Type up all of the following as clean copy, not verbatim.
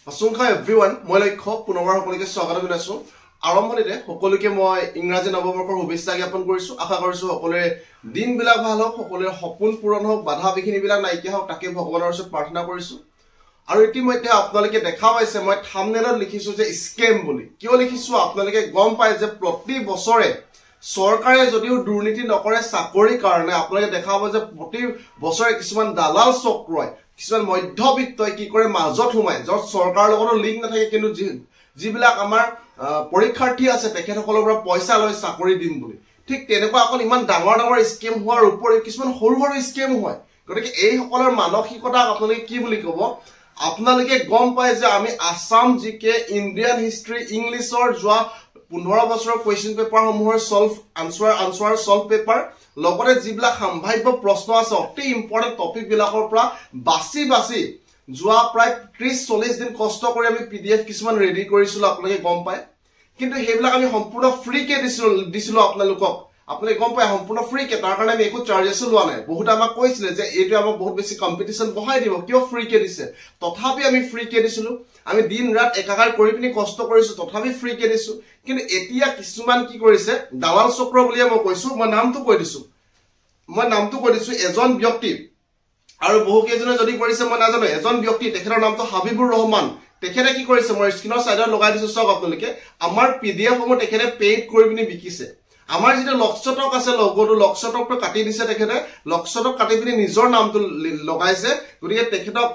Asungha everyone, মই লক্ষ্য পুনৰবাৰ সকলোকে স্বাগত জনাইছো। আৰম্ভণিতে সকলোকে মই ইংৰাজী নৱবৰ্ষৰ শুভেচ্ছা জ্ঞাপন কৰিছো। আশা কৰিছো সকলোৰে দিনবিলাক ভাল হওক, সকলোৰে সপোন পূৰণ হওক, বাধা বিঘিনিবিলাক নাইকিয়া হওক, তাকে ভগৱানৰ ওচৰত প্ৰাৰ্থনা কৰিছো। আৰু ইতিমধ্যে আপোনালোকে দেখা পাইছে মই থাম্বনেলত লিখিছো যে স্কেম বুলি। কিয় লিখিছো আপোনালোকে গম পায় যে প্ৰতি বছৰে চৰকাৰে যদিও দুৰ্নীতি নকৰে চাকৰিৰ কাৰণে আপোনালোকে দেখা পাব যে প্ৰতি বছৰে কিছুমান দালাল চক্ৰই কিছুমান মধ্যবিত্তই কি কৰে মাজত সোমায় যত চৰকাৰৰ লগত লিংক নাথাকে কিন্তু যিবিলাক আমাৰ পৰীক্ষাৰ্থী আছে তেখেতসকলৰ পৰা পইচা লৈ চাকৰি দিম বুলি। ঠিক তেনেকুৱা অকল ইমান ডাঙৰ ডাঙৰ স্কেম হোৱাৰ উপৰি কিছুমান সৰু সৰু স্কেম হয়। গতিকে এই সকলৰ মানসিকতা আপোনালোকে কি বুলি ক'ব? আপোনালোকে গম পায় যে আমি আসাম জিকে ইণ্ডিয়ান হিষ্ট্ৰী ইংলিছৰ যোৱা 15 বছৰৰ কুৱেশ্যন পেপাৰ সমূহৰ আনসাৰ সলভ পেপাৰ লগতে যিবিলাক সম্ভাৱ্য প্ৰশ্ন আছে অতি ইম্পৰ্টেন্ট টপিক বিলাকৰ পৰা বাছি যোৱা প্ৰায় 30-40 দিন কষ্ট কৰি আমি পিডিএফ কিছুমান ৰেডি কৰিছিলো আপোনালোকে গম পায়। কিন্তু সেইবিলাক আমি সম্পূৰ্ণ ফ্ৰী কে দিছিলো আপোনালোকক। আপোনালোকে গম পায় সম্পূৰ্ণ ফ্ৰী কে, তাৰ কাৰণে আমি একো চাৰ্জেছ লোৱা নাই। বহুত আমাক কৈছিলে যে এইটো আমাক বহুত বেছি কম্পিটিশন বঢ়াই দিব, কিয় ফ্ৰী কে দিছে। তথাপি আমি ফ্ৰী কে দিছিলো। আমি দিন ৰাত একাকাৰ কৰি পিনি কষ্ট কৰিছো, তথাপি ফ্ৰী কে দিছো। কিন্তু এতিয়া কিছুমান কি কৰিছে দালাল চক্ৰ বুলিয়ে মই কৈছো, মই নামটো কৈ দিছো এজন ব্যক্তি আৰু বহু কেইজনে যদি কৰিছে মই নাজানো। এজন ব্যক্তি তেখেতৰ নামটো হাবিবুৰ ৰহমান। তেখেতে কি কৰিছে মই স্ক্ৰিনৰ সাইডত লগাই দিছো চাওক আপোনালোকে। আমাৰ পিডিএফ সমূহ তেখেতে পেইড কৰি পিনি বিকিছে। আমাৰ যেটা লক্ষ্যটক আছে লগটো লক্ষ্যটকটো কাটি দিছে তেখেতে, লক্ষ্যটক কাটি পিনি নিজৰ নামটো লগাইছে। গতিকে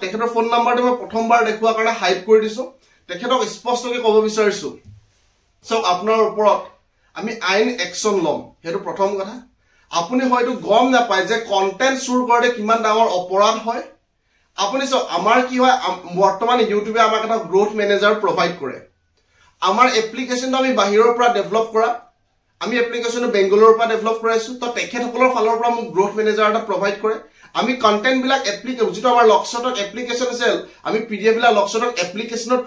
তেখেতৰ ফোন নাম্বাৰটো মই প্ৰথমবাৰ দেখুৱাৰ কাৰণে হাইড কৰি দিছো। তেখেতক স্পষ্টকৈ ক'ব বিচাৰিছো চাওক আপোনাৰ ওপৰত আমি আইন একচন ল'ম, সেইটো প্ৰথম কথা। আপুনি হয়তো গম নাপায় যে কন্টেন্ট চুৰ কৰোঁতে কিমান ডাঙৰ অপৰাধ হয়। আপুনি চাওক আমাৰ কি হয় বৰ্তমান ইউটিউবে আমাক এটা গ্ৰোথ মেনেজাৰ প্ৰভাইড কৰে। আমাৰ এপ্লিকেশ্যনটো আমি বাহিৰৰ পৰা ডেভেলপ কৰা, আমি এপ্লিকেশ্যনটো বেংগলোৰৰ পৰা ডেভেলপ কৰাইছো। তো তেখেতসকলৰ ফালৰ পৰা মোক গ্ৰোথ মেনেজাৰ এটা প্ৰভাইড কৰে। আমি কন্টেন্ট বিলাক যিটো আমাৰ লক্ষ্যটক এপ্লিকেশ্যন আছিল, আমি পিডিএফ বিলাক লক্ষ্যটক এপ্লিকেশ্যনৰ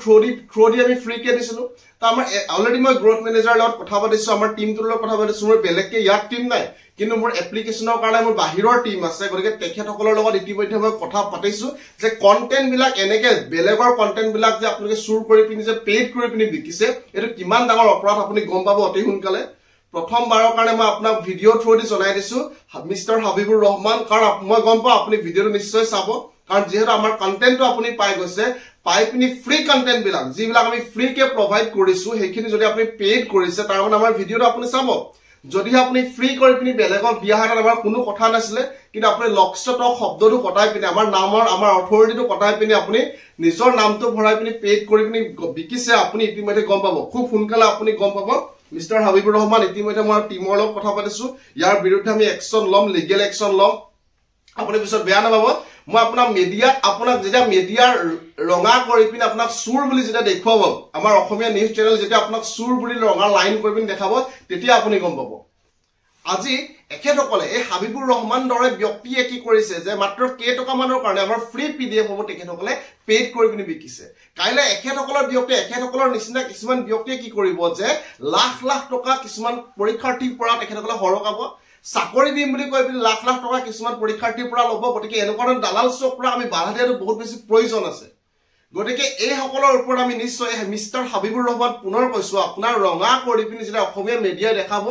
থ্ৰু দি আমি ফ্ৰী কে দিছিলো। তো আমাৰ অলৰেডি মই গ্ৰোথ মেনেজাৰৰ লগত কথা পাতিছো, আমাৰ টিমটোৰ লগত কথা পাতিছো। মোৰ বেলেগকে ইয়াত টিম নাই, কিন্তু মোৰ এপ্লিকেশ্যনৰ কাৰণে মোৰ বাহিৰৰ টিম আছে। গতিকে তেখেতসকলৰ লগত ইতিমধ্যে মই কথা পাতিছো যে কন্টেন্ট বিলাক এনেকে বেলেগৰ কন্টেন্ট বিলাক যে আপোনালোকে চুৰ কৰি পিনি যে পেইড কৰি পিনি বিকিছে, এইটো কিমান ডাঙৰ অপৰাধ আপুনি গম পাব অতি সোনকালে। প্ৰথমবাৰৰ কাৰণে মই আপোনাক ভিডিঅ' থ্ৰু দি জনাই দিছো মিষ্টাৰ হাবিবুৰ ৰহমান, কাৰণ মই গম পাওঁ আপুনি ভিডিঅ'টো নিশ্চয় চাব। কাৰণ যিহেতু আমাৰ কন্টেন্টটো আপুনি পাই গৈছে, পাই পিনি ফ্ৰী কন্টেন্ট বিলাক যিবিলাক আমি ফ্ৰী কে প্ৰভাইড কৰিছো সেইখিনি যদি আপুনি পেইড কৰিছে তাৰ মানে আমাৰ ভিডিঅ'টো আপুনি চাব। যদিহে আপুনি ফ্ৰী কৰি পিনি বেলেগক দিয়া হয় আমাৰ কোনো কথা নাছিলে, কিন্তু আপুনি লক্ষ্যটক শব্দটো কটাই পিনি আমাৰ অথৰিটিটো কটাই পিনি আপুনি নিজৰ নামটো ভৰাই পিনি পেইড কৰি পিনি বিকিছে, আপুনি ইতিমধ্যে গম পাব। খুব সোনকালে আপুনি গম পাব। মিষ্টাৰ হাবিবুৰ ৰহমান ইতিমধ্যে মই টিমৰ লগত কথা পাতিছো, ইয়াৰ বিৰুদ্ধে আমি একচন ল'ম, লিগেল একচন ল'ম। আপুনি পিছত বেয়া নাপাব। মই আপোনাক আপোনাক যেতিয়া মিডিয়াৰ ৰঙা কৰি পিনি আপোনাক চুৰ বুলি যেতিয়া দেখুৱাব, আমাৰ অসমীয়া নিউজ চেনেল যেতিয়া আপোনাক চুৰ বুলি ৰঙা লাইন কৰি পিনি দেখাব, তেতিয়া আপুনি গম পাব। আজি এখেতসকলে এই হাবিবুৰ ৰহমান দৰে ব্যক্তিয়ে কি কৰিছে যে মাত্ৰ কেইটকামানৰ কাৰণে আমাৰ ফ্ৰী পিডিএফ হ'ব তেখেতসকলে পেইড কৰি পিনি বিকিছে। কাইলৈ এখেতসকলৰ নিচিনা কিছুমান ব্যক্তিয়ে কি কৰিব যে লাখ লাখ টকা কিছুমান পৰীক্ষাৰ্থীৰ পৰা তেখেতসকলে সৰকাব, চাকৰি দিম বুলি কৈ পিনি লাখ লাখ টকা কিছুমান পৰীক্ষাৰ্থীৰ পৰা ল'ব। গতিকে এনেকুৱা ধৰণৰ দালাল চক্ৰ আমি বাধা দিয়াটো বহুত বেছি প্ৰয়োজন আছে। গতিকে এইসকলৰ ওপৰত আমি নিশ্চয় মিষ্টাৰ হাবিবুৰ ৰহমান পুনৰ কৈছো আপোনাৰ ৰঙা কৰি পিনি যেতিয়া অসমীয়া মিডিয়াই দেখাব,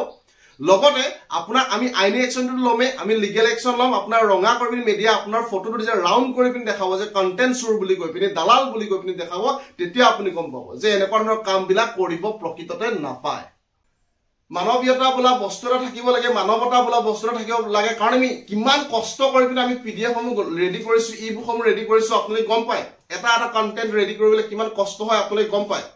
লগতে আপোনাক আমি আইনী একচনটো ল'মে, আমি লিগেল একচন ল'ম। আপোনাৰ ৰঙা কৰি পিনি মিডিয়া আপোনাৰ ফটোটো যেতিয়া ৰাউণ্ড কৰি পিনি দেখাব যে কন্টেন্ট চুৰ বুলি কৈ পিনি দালাল বুলি কৈ পিনি দেখাব, তেতিয়া আপুনি গম পাব যে এনেকুৱা ধৰণৰ কামবিলাক কৰিব প্ৰকৃততে নাপায়। মানৱীয়তা বোলা বস্তু এটা থাকিব লাগে, মানৱতা বোলা বস্তু এটা থাকিব লাগে। কাৰণ আমি কিমান কষ্ট কৰি পিনি আমি পিডিএফ সমূহ ৰেডি কৰিছো, ই বুক সমূহ ৰেডি কৰিছো, আপোনালোকে গম পায়। এটা কন্টেন্ট ৰেডি কৰিবলৈ কিমান কষ্ট হয় আপোনালোকে গম পায়।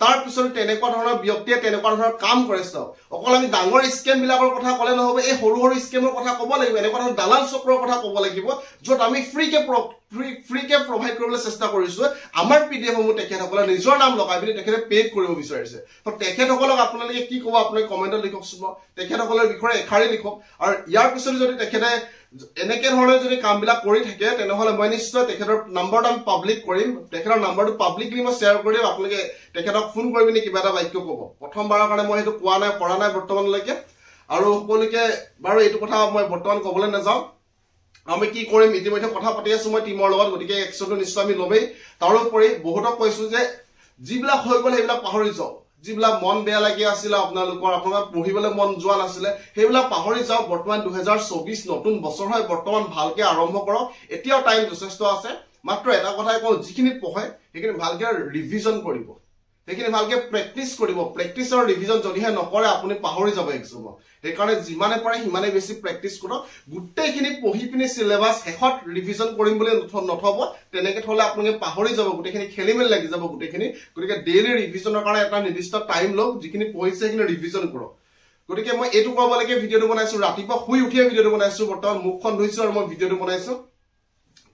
তাৰ পিছত তেনেকুৱা ধৰণৰ ব্যক্তিয়ে তেনেকুৱা ধৰণৰ কাম কৰে। চাওক অকল আমি ডাঙৰ স্কেম বিলাকৰ কথা ক'লে নহ'ব, এই সৰু সৰু স্কেমৰ কথা ক'ব লাগিব। এনেকুৱা ধৰণৰ দালাল চক্ৰৰ কথা ক'ব লাগিব য'ত আমি ফ্ৰী কে প্ৰভাইড কৰিবলৈ চেষ্টা কৰিছো। আমাৰ পিডিএফ সমূহ তেখেতসকলে নিজৰ নাম লগাই পিনি তেখেতে পেইড কৰিব বিচাৰিছে। তো তেখেতসকলক আপোনালোকে কি ক'ব আপোনালোকে কমেণ্টত লিখকচোন। তেখেতসকলৰ বিষয়ে এষাৰি লিখক। আৰু ইয়াৰ পিছত যদি তেখেতে এনেকে ধৰণৰ যদি কামবিলাক কৰি থাকে তেনেহ'লে মই নিশ্চয় তেখেতৰ নাম্বাৰটো আমি পাব্লিক কৰিম। তেখেতৰ নাম্বাৰটো পাব্লিকলি মই শ্বেয়াৰ কৰি দিম। আপোনালোকে তেখেতক ফোন কৰি পিনি কিবা এটা বাক্য ক'ব। প্ৰথমবাৰৰ কাৰণে মই সেইটো কৰা নাই বৰ্তমানলৈকে। আৰু সকলোকে বাৰু এইটো কথা মই বৰ্তমান ক'বলৈ নাযাওঁ। আমি কি কৰিম ইতিমধ্যে কথা পাতি আছো মই টিমৰ লগত গতিকে একশনটো নিশ্চয় আমি লমেই তাৰোপৰি বহুতক কৈছো যে যিবিলাক হৈ গ'ল সেইবিলাক পাহৰি যাওক যিবিলাক মন বেয়া লাগি আছিল আপোনালোকৰ পঢ়িবলৈ মন যোৱা নাছিলে সেইবিলাক পাহৰি যাওক বৰ্তমান 2024 নতুন বছৰ হয় বৰ্তমান ভালকে আৰম্ভ কৰক এতিয়াও টাইম যথেষ্ট আছে মাত্ৰ এটা কথাই কওঁ যিখিনি পঢ়ে সেইখিনি ভালকে ৰিভিজন কৰিব সেইখিনি ভালকে প্ৰেক্টিস কৰিব প্ৰেক্টিস আৰু ৰিভিজন যদিহে নকৰে আপুনি পাহৰি যাব এক্সামত সেইকাৰণে যিমানে পাৰে সিমানে বেছি প্ৰেক্টিস কৰক গুটেইখিনি পঢ়ি পিনি সিলেবাস শেষত ৰিভিজন কৰিম বুলি নথব তেনেকে থলে আপুনি পাহৰি যাব গুটেইখিনি খেলিমেল লাগি যাব গুটেইখিনি গতিকে ডেইলি ৰিভিজনৰ কাৰণে এটা নিৰ্দিষ্ট টাইম লওক যিখিনি পঢ়িছে সেইখিনি ৰিভিজন কৰক গতিকে মই এইটো কৰিব লাগে ভিডিঅটো বনাইছো ৰাতিপুৱা শুই উঠিয়ে ভিডিঅটো বনাইছো বৰ্তমান মুখখন ধুইছো আৰু মই ভিডিঅটো বনাইছো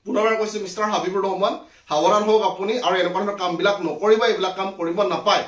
পুনৰবাৰ কৈছো মিস্টাৰ হাবিবুৰ ৰহমান সাৱধান হওক আপুনি আৰু এনেকুৱা ধৰণৰ কামবিলাক নকৰিবা এইবিলাক কাম কৰিব নাপায়